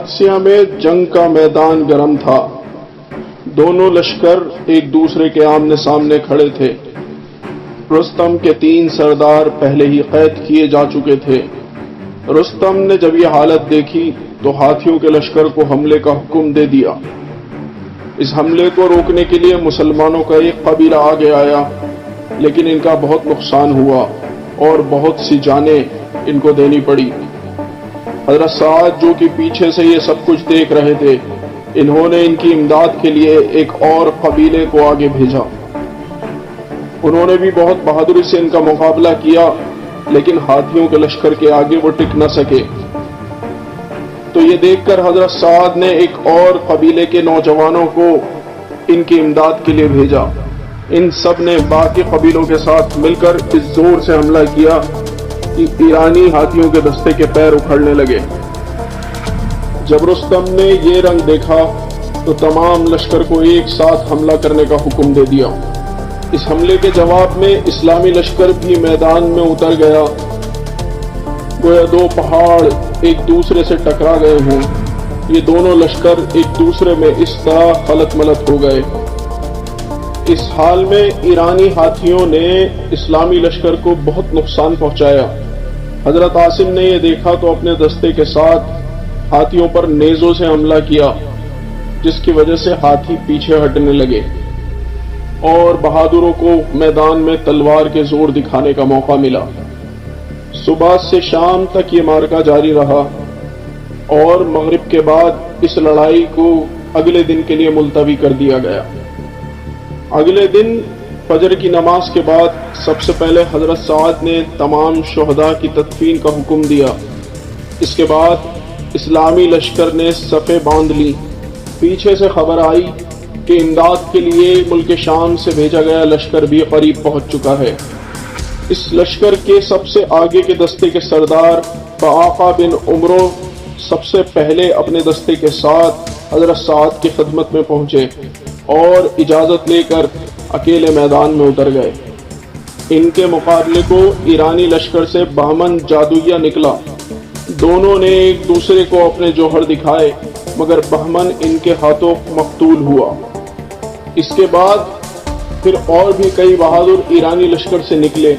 حدثیہ میں جنگ کا میدان گرم تھا۔ دونوں لشکر ایک دوسرے کے آمنے سامنے کھڑے تھے۔ رستم کے 3 سردار پہلے ہی قید کیے جا چکے تھے۔ رستم نے جب یہ حالت دیکھی تو ہاتھیوں کے لشکر کو حملے کا حکم دے دیا۔ اس حملے کو روکنے کے لیے مسلمانوں کا ایک قبیلہ آگے آیا، لیکن ان کا بہت نقصان ہوا اور بہت سی جانیں ان کو دینی پڑی۔ حضرت سعد جو کہ پیچھے سے یہ سب کچھ دیکھ رہے تھے، انہوں نے ان کی امداد کے لیے ایک اور قبیلے کو آگے بھیجا۔ انہوں نے بھی بہت بہادری سے ان کا مقابلہ کیا، لیکن ہاتھیوں کے لشکر کے آگے وہ ٹک نہ سکے۔ تو یہ دیکھ کر حضرت سعد نے ایک اور قبیلے کے نوجوانوں کو ان کی امداد کے لیے بھیجا۔ ان سب نے باقی قبیلوں کے ساتھ مل کر اس زور سے حملہ کیا کہ ایرانی ہاتھیوں کے دستے کے پیر اکھڑنے لگے۔ جب رستم نے یہ رنگ دیکھا تو تمام لشکر کو ایک ساتھ حملہ کرنے کا حکم دے دیا۔ اس حملے کے جواب میں اسلامی لشکر بھی میدان میں اتر گیا، گویا 2 پہاڑ ایک دوسرے سے ٹکرا گئے ہوں۔ یہ دونوں لشکر ایک دوسرے میں اس طرح خلط ملط ہو گئے۔ اس حال میں ایرانی ہاتھیوں نے اسلامی لشکر کو بہت نقصان پہنچایا۔ حضرت عاصم نے یہ دیکھا تو اپنے دستے کے ساتھ ہاتھیوں پر نیزوں سے حملہ کیا، جس کی وجہ سے ہاتھی پیچھے ہٹنے لگے اور بہادروں کو میدان میں تلوار کے زور دکھانے کا موقع ملا۔ صبح سے شام تک یہ معرکہ جاری رہا اور مغرب کے بعد اس لڑائی کو اگلے دن کے لیے ملتوی کر دیا گیا۔ اگلے دن فجر کی نماز کے بعد سب سے پہلے حضرت سعد نے تمام شہداء کی تدفین کا حکم دیا۔ اس کے بعد اسلامی لشکر نے صفیں باندھ لی۔ پیچھے سے خبر آئی کہ امداد کے لیے ملک شام سے بھیجا گیا لشکر بھی قریب پہنچ چکا ہے۔ اس لشکر کے سب سے آگے کے دستے کے سردار فآقہ بن عمرو سب سے پہلے اپنے دستے کے ساتھ حضرت سعد کی خدمت میں پہنچے اور اجازت لے کر اکیلے میدان میں اتر گئے۔ ان کے مقابلے کو ایرانی لشکر سے بہمن جادویہ نکلا۔ دونوں نے ایک دوسرے کو اپنے جوہر دکھائے، مگر بہمن ان کے ہاتھوں مقتول ہوا۔ اس کے بعد پھر اور بھی کئی بہادر ایرانی لشکر سے نکلے،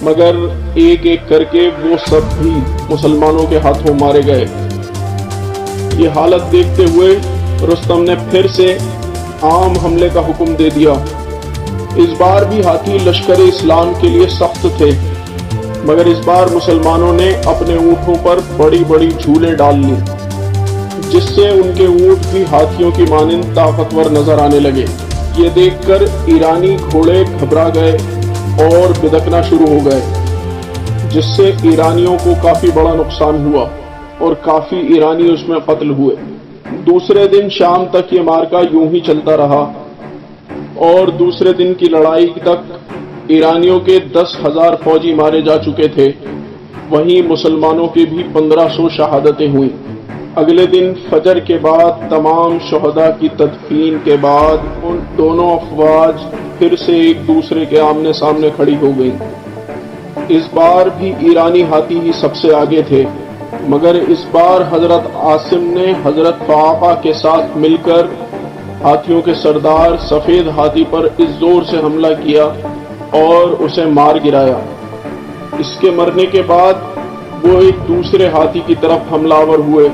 مگر ایک ایک کر کے وہ سب بھی مسلمانوں کے ہاتھوں مارے گئے۔ یہ حالت دیکھتے ہوئے رستم نے پھر سے عام حملے کا حکم دے دیا۔ اس بار بھی ہاتھی لشکر اسلام کے لیے سخت تھے، مگر اس بار مسلمانوں نے اپنے اونٹوں پر بڑی بڑی جھولیں ڈال لی، جس سے ان کے اونٹ بھی ہاتھیوں کی مانند طاقتور نظر آنے لگے۔ یہ دیکھ کر ایرانی گھوڑے گھبرا گئے اور بدکنا شروع ہو گئے، جس سے ایرانیوں کو کافی بڑا نقصان ہوا اور کافی ایرانی اس میں قتل ہوئے۔ دوسرے دن شام تک یہ معرکہ یوں ہی چلتا رہا اور دوسرے دن کی لڑائی تک ایرانیوں کے 10,000 فوجی مارے جا چکے تھے، وہیں مسلمانوں کی بھی 1500 شہادتیں ہوئیں۔ اگلے دن فجر کے بعد تمام شہداء کی تدفین کے بعد ان دونوں افواج پھر سے ایک دوسرے کے آمنے سامنے کھڑی ہو گئیں۔ اس بار بھی ایرانی ہاتھی ہی سب سے آگے تھے، مگر اس بار حضرت عاصم نے حضرت فآقہ کے ساتھ مل کر ہاتھیوں کے سردار سفید ہاتھی پر اس زور سے حملہ کیا اور اسے مار گرایا۔ اس کے مرنے کے بعد وہ ایک دوسرے ہاتھی کی طرف حملہ آور ہوئے۔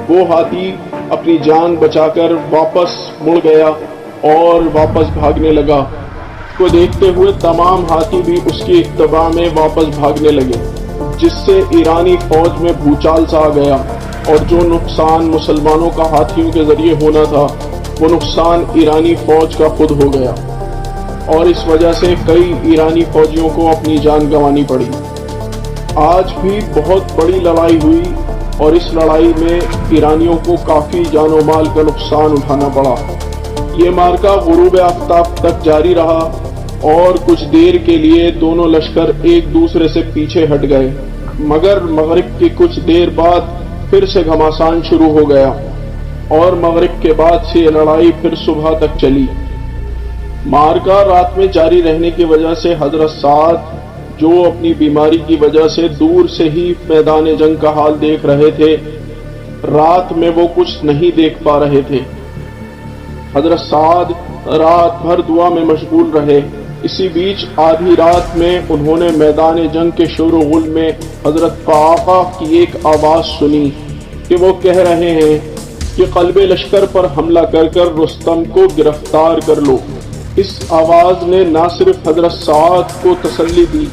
وہ ہاتھی اپنی جان بچا کر واپس مڑ گیا اور واپس بھاگنے لگا۔ اس کو دیکھتے ہوئے تمام ہاتھی بھی اس کی اتباع میں واپس بھاگنے لگے، جس سے ایرانی فوج میں بھوچال سا آ گیا اور جو نقصان مسلمانوں کا ہاتھیوں کے ذریعے ہونا تھا، وہ نقصان ایرانی فوج کا خود ہو گیا اور اس وجہ سے کئی ایرانی فوجیوں کو اپنی جان گنوانی پڑی۔ آج بھی بہت بڑی لڑائی ہوئی اور اس لڑائی میں ایرانیوں کو کافی جان و مال کا نقصان اٹھانا پڑا۔ یہ معرکہ غروب آفتاب تک جاری رہا اور کچھ دیر کے لیے دونوں لشکر ایک دوسرے سے پیچھے ہٹ گئے، مگر مغرب کی کچھ دیر بعد پھر سے گھمسان شروع ہو گیا اور مغرب کے بعد سے یہ لڑائی پھر صبح تک چلی۔ معرکہ رات میں جاری رہنے کی وجہ سے حضرت سعد، جو اپنی بیماری کی وجہ سے دور سے ہی میدان جنگ کا حال دیکھ رہے تھے، رات میں وہ کچھ نہیں دیکھ پا رہے تھے۔ حضرت سعد رات بھر دعا میں مشغول رہے۔ اسی بیچ آدھی رات میں انہوں نے میدان جنگ کے شور و غل میں حضرت قعقاع کی ایک آواز سنی کہ وہ کہہ رہے ہیں کہ قلب لشکر پر حملہ کر کر رستم کو گرفتار کر لو۔ اس آواز نے نہ صرف حضرت سعد کو تسلی دی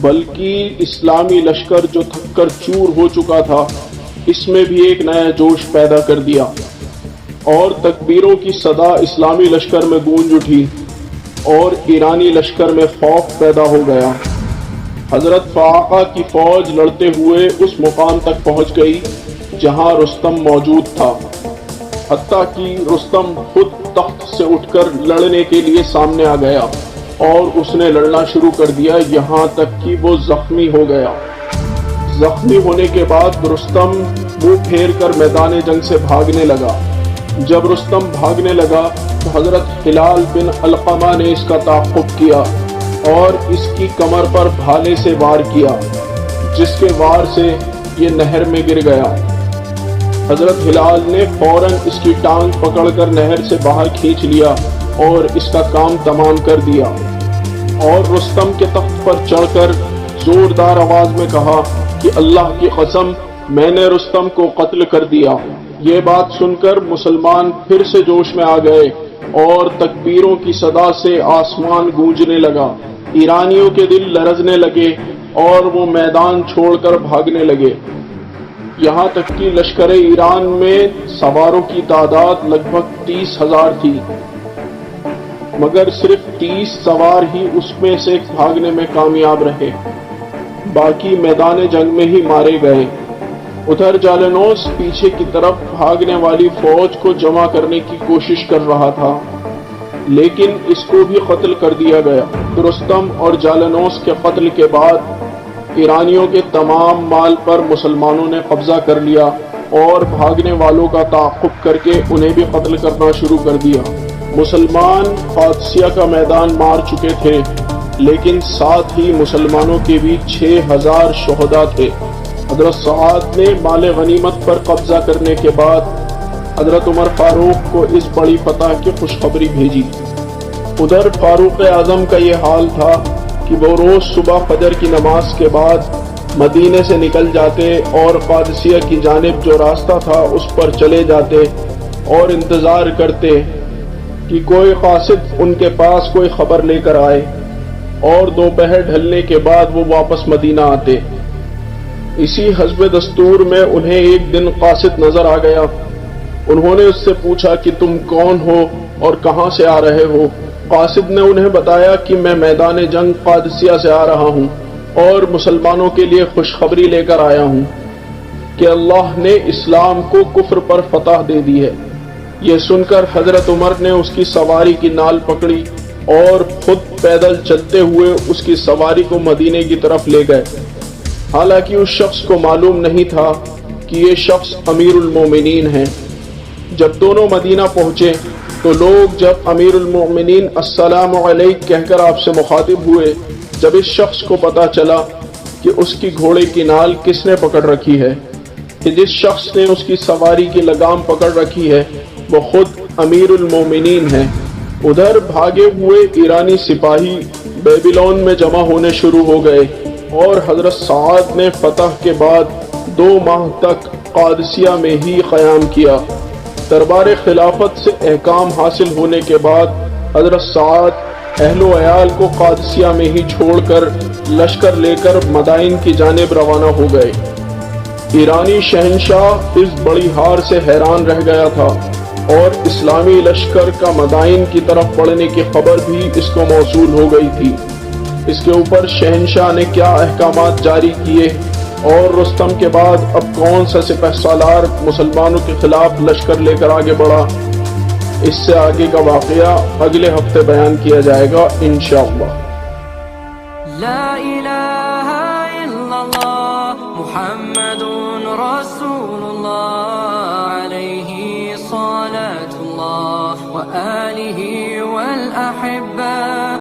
بلکہ اسلامی لشکر جو تھک کر چور ہو چکا تھا اس میں بھی ایک نیا جوش پیدا کر دیا، اور تکبیروں کی صدا اسلامی لشکر میں گونج اٹھی اور ایرانی لشکر میں خوف پیدا ہو گیا۔ حضرت قعقاع کی فوج لڑتے ہوئے اس مقام تک پہنچ گئی جہاں رستم موجود تھا، حتیٰ کہ رستم خود تخت سے اٹھ کر لڑنے کے لیے سامنے آ گیا اور اس نے لڑنا شروع کر دیا یہاں تک کہ وہ زخمی ہو گیا۔ زخمی ہونے کے بعد رستم منہ پھیر کر میدان جنگ سے بھاگنے لگا۔ جب رستم بھاگنے لگا تو حضرت ہلال بن علقمہ نے اس کا تعاقب کیا اور اس کی کمر پر بھالے سے وار کیا، جس کے وار سے یہ نہر میں گر گیا۔ حضرت ہلال نے فوراً اس کی ٹانگ پکڑ کر نہر سے باہر کھینچ لیا اور اس کا کام تمام کر دیا، اور رستم کے تخت پر چڑھ کر زوردار آواز میں کہا کہ اللہ کی قسم میں نے رستم کو قتل کر دیا۔ یہ بات سن کر مسلمان پھر سے جوش میں آ گئے اور تکبیروں کی صدا سے آسمان گونجنے لگا۔ ایرانیوں کے دل لرزنے لگے اور وہ میدان چھوڑ کر بھاگنے لگے، یہاں تک کہ لشکر ایران میں سواروں کی تعداد لگ بھگ 30,000 تھی، مگر صرف 30 سوار ہی اس میں سے بھاگنے میں کامیاب رہے، باقی میدان جنگ میں ہی مارے گئے۔ ادھر جالینوس پیچھے کی طرف بھاگنے والی فوج کو جمع کرنے کی کوشش کر رہا تھا، لیکن اس کو بھی قتل کر دیا گیا۔ رستم اور جالینوس کے قتل کے بعد ایرانیوں کے تمام مال پر مسلمانوں نے قبضہ کر لیا اور بھاگنے والوں کا تعاقب کر کے انہیں بھی قتل کرنا شروع کر دیا۔ مسلمان قادسیہ کا میدان مار چکے تھے، لیکن ساتھ ہی مسلمانوں کے بھی 6,000 شہداء تھے۔ حضرت سعد نے مال غنیمت پر قبضہ کرنے کے بعد حضرت عمر فاروق کو اس بڑی فتح کی خوشخبری بھیجی۔ ادھر فاروق اعظم کا یہ حال تھا کہ وہ روز صبح فجر کی نماز کے بعد مدینے سے نکل جاتے اور قادسیہ کی جانب جو راستہ تھا اس پر چلے جاتے اور انتظار کرتے کہ کوئی قاصد ان کے پاس کوئی خبر لے کر آئے، اور دوپہر ڈھلنے کے بعد وہ واپس مدینہ آتے۔ اسی حسب دستور میں انہیں ایک دن قاصد نظر آ گیا۔ انہوں نے اس سے پوچھا کہ تم کون ہو اور کہاں سے آ رہے ہو؟ قاصد نے انہیں بتایا کہ میں میدان جنگ قادسیہ سے آ رہا ہوں اور مسلمانوں کے لیے خوشخبری لے کر آیا ہوں کہ اللہ نے اسلام کو کفر پر فتح دے دی ہے۔ یہ سن کر حضرت عمر نے اس کی سواری کی نال پکڑی اور خود پیدل چلتے ہوئے اس کی سواری کو مدینے کی طرف لے گئے، حالانکہ اس شخص کو معلوم نہیں تھا کہ یہ شخص امیر المومنین ہے۔ جب دونوں مدینہ پہنچے تو لوگ جب امیر المومنین السلام علیک کہہ کر آپ سے مخاطب ہوئے، جب اس شخص کو پتا چلا کہ اس کی گھوڑے کی نال کس نے پکڑ رکھی ہے، کہ جس شخص نے اس کی سواری کی لگام پکڑ رکھی ہے وہ خود امیر المومنین ہے، ادھر بھاگے ہوئے ایرانی سپاہی بیبیلون میں جمع ہونے شروع ہو گئے، اور حضرت سعد نے فتح کے بعد 2 ماہ تک قادسیہ میں ہی قیام کیا۔ دربار خلافت سے احکام حاصل ہونے کے بعد حضرت سعد اہل و عیال کو قادسیہ میں ہی چھوڑ کر لشکر لے کر مدائن کی جانب روانہ ہو گئے۔ ایرانی شہنشاہ اس بڑی ہار سے حیران رہ گیا تھا، اور اسلامی لشکر کا مدائن کی طرف بڑھنے کی خبر بھی اس کو موصول ہو گئی تھی۔ اس کے اوپر شہنشاہ نے کیا احکامات جاری کیے اور رستم کے بعد اب کون سا سپہ سالار مسلمانوں کے خلاف لشکر لے کر آگے بڑھا، اس سے آگے کا واقعہ اگلے ہفتے بیان کیا جائے گا انشاءاللہ۔ لا الہ الا اللہ محمد رسول اللہ علیہ صلاة اللہ وآلہ والأحباء